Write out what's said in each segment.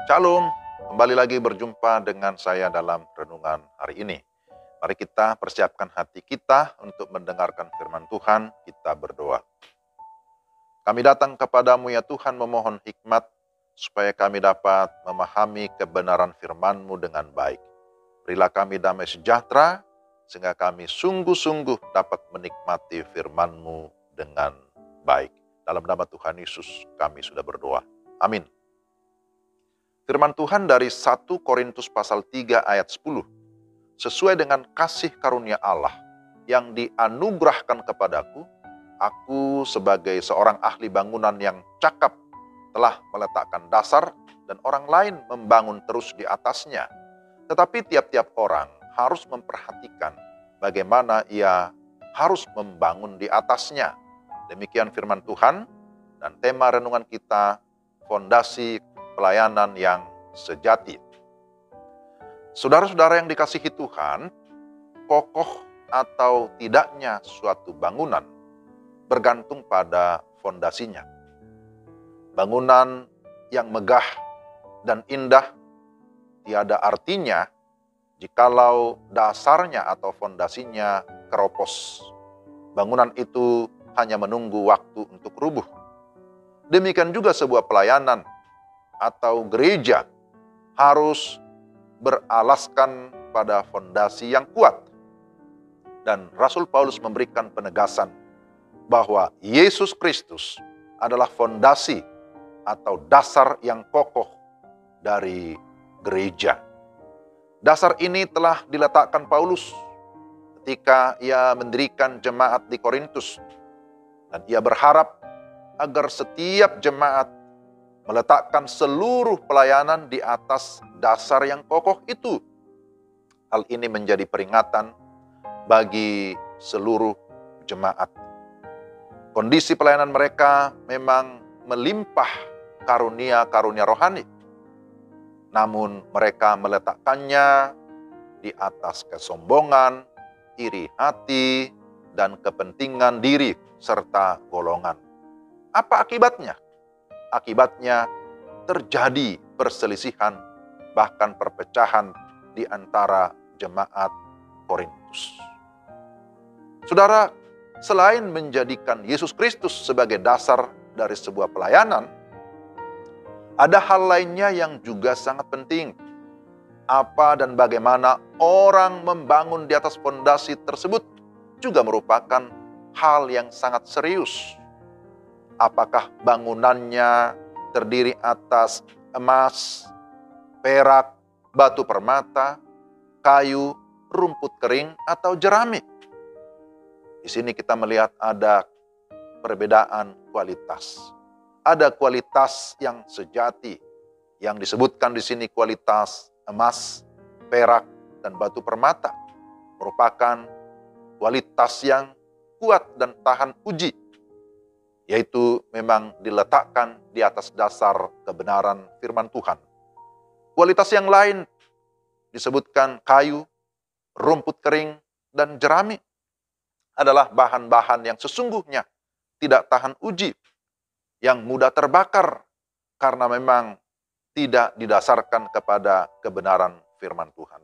Shalom, kembali lagi berjumpa dengan saya dalam renungan hari ini. Mari kita persiapkan hati kita untuk mendengarkan firman Tuhan, kita berdoa. Kami datang kepadamu ya Tuhan memohon hikmat, supaya kami dapat memahami kebenaran firman-Mu dengan baik. Berilah kami damai sejahtera, sehingga kami sungguh-sungguh dapat menikmati firman-Mu dengan baik. Dalam nama Tuhan Yesus kami sudah berdoa. Amin. Firman Tuhan dari 1 Korintus pasal 3 ayat 10. Sesuai dengan kasih karunia Allah yang dianugerahkan kepadaku, aku sebagai seorang ahli bangunan yang cakap telah meletakkan dasar dan orang lain membangun terus di atasnya. Tetapi tiap-tiap orang harus memperhatikan bagaimana ia harus membangun di atasnya. Demikian firman Tuhan dan tema renungan kita, fondasi pelayanan yang sejati. Saudara-saudara yang dikasihi Tuhan, kokoh atau tidaknya suatu bangunan bergantung pada fondasinya. Bangunan yang megah dan indah tiada artinya jikalau dasarnya atau fondasinya keropos. Bangunan itu hanya menunggu waktu untuk rubuh. Demikian juga sebuah pelayanan atau gereja harus beralaskan pada fondasi yang kuat. Dan Rasul Paulus memberikan penegasan bahwa Yesus Kristus adalah fondasi atau dasar yang kokoh dari gereja. Dasar ini telah diletakkan Paulus ketika ia mendirikan jemaat di Korintus. Dan ia berharap agar setiap jemaat meletakkan seluruh pelayanan di atas dasar yang kokoh itu. Hal ini menjadi peringatan bagi seluruh jemaat. Kondisi pelayanan mereka memang melimpah karunia-karunia rohani. Namun mereka meletakkannya di atas kesombongan, iri hati, dan kepentingan diri serta golongan. Apa akibatnya? Akibatnya terjadi perselisihan, bahkan perpecahan di antara jemaat Korintus. Saudara, selain menjadikan Yesus Kristus sebagai dasar dari sebuah pelayanan, ada hal lainnya yang juga sangat penting. Apa dan bagaimana orang membangun di atas fondasi tersebut juga merupakan hal yang sangat serius. Apakah bangunannya terdiri atas emas, perak, batu permata, kayu, rumput kering, atau jerami? Di sini kita melihat ada perbedaan kualitas. Ada kualitas yang sejati, yang disebutkan di sini kualitas emas, perak, dan batu permata. Merupakan kualitas yang kuat dan tahan uji, yaitu memang diletakkan di atas dasar kebenaran firman Tuhan. Kualitas yang lain disebutkan kayu, rumput kering, dan jerami adalah bahan-bahan yang sesungguhnya tidak tahan uji, yang mudah terbakar karena memang tidak didasarkan kepada kebenaran firman Tuhan.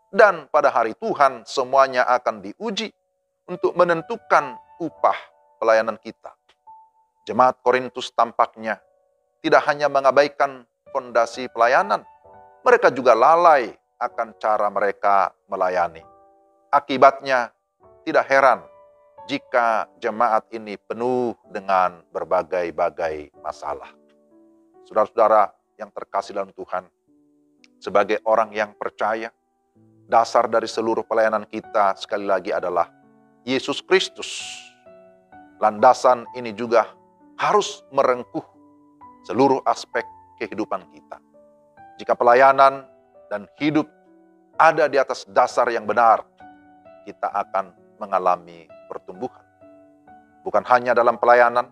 Dan pada hari Tuhan semuanya akan diuji untuk menentukan upah pelayanan kita. Jemaat Korintus tampaknya tidak hanya mengabaikan fondasi pelayanan, mereka juga lalai akan cara mereka melayani. Akibatnya tidak heran jika jemaat ini penuh dengan berbagai-bagai masalah. Saudara-saudara yang terkasih dalam Tuhan, sebagai orang yang percaya, dasar dari seluruh pelayanan kita sekali lagi adalah Yesus Kristus. Landasan ini juga harus merengkuh seluruh aspek kehidupan kita. Jika pelayanan dan hidup ada di atas dasar yang benar, kita akan mengalami pertumbuhan. Bukan hanya dalam pelayanan,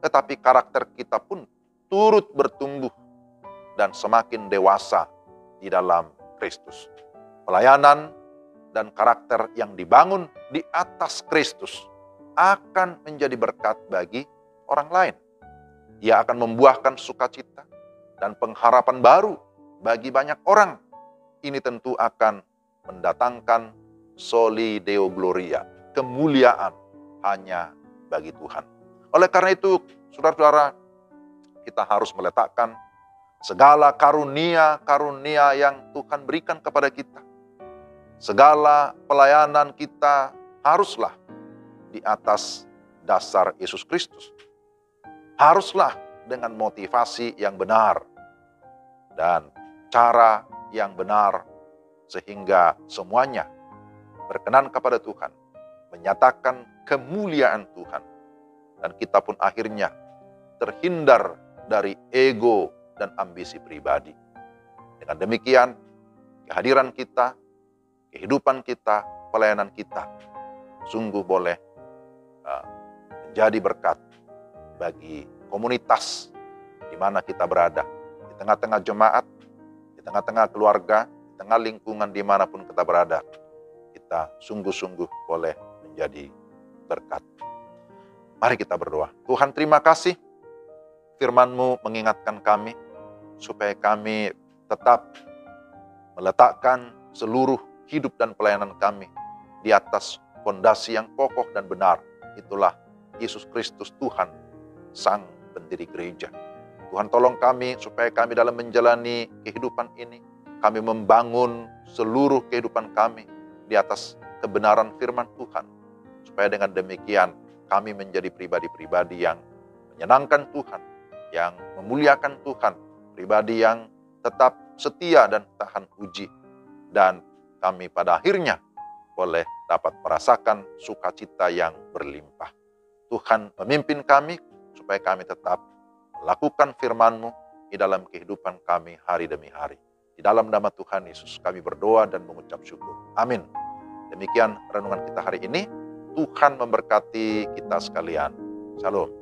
tetapi karakter kita pun turut bertumbuh dan semakin dewasa di dalam Kristus. Pelayanan dan karakter yang dibangun di atas Kristus akan menjadi berkat bagi orang lain. Ia akan membuahkan sukacita, dan pengharapan baru bagi banyak orang. Ini tentu akan mendatangkan soli deo gloria, kemuliaan hanya bagi Tuhan. Oleh karena itu, saudara-saudara, kita harus meletakkan segala karunia-karunia yang Tuhan berikan kepada kita. Segala pelayanan kita haruslah di atas dasar Yesus Kristus. Haruslah dengan motivasi yang benar dan cara yang benar, sehingga semuanya berkenan kepada Tuhan, menyatakan kemuliaan Tuhan, dan kita pun akhirnya terhindar dari ego dan ambisi pribadi. Dengan demikian, kehadiran kita, kehidupan kita, pelayanan kita sungguh boleh menjadi berkat bagi komunitas di mana kita berada, di tengah-tengah jemaat, di tengah-tengah keluarga, di tengah lingkungan dimanapun kita berada. Kita sungguh-sungguh boleh menjadi berkat. Mari kita berdoa. Tuhan, terima kasih firman-Mu mengingatkan kami supaya kami tetap meletakkan seluruh hidup dan pelayanan kami di atas fondasi yang kokoh dan benar. Itulah Yesus Kristus Tuhan, Sang Pendiri Gereja. Tuhan, tolong kami supaya kami dalam menjalani kehidupan ini, kami membangun seluruh kehidupan kami di atas kebenaran firman Tuhan. Supaya dengan demikian kami menjadi pribadi-pribadi yang menyenangkan Tuhan, yang memuliakan Tuhan, pribadi yang tetap setia dan tahan uji. Dan kami pada akhirnya boleh dapat merasakan sukacita yang berlimpah. Tuhan memimpin kami supaya kami tetap melakukan firman-Mu di dalam kehidupan kami hari demi hari. Di dalam nama Tuhan Yesus kami berdoa dan mengucap syukur. Amin. Demikian renungan kita hari ini. Tuhan memberkati kita sekalian. Shalom.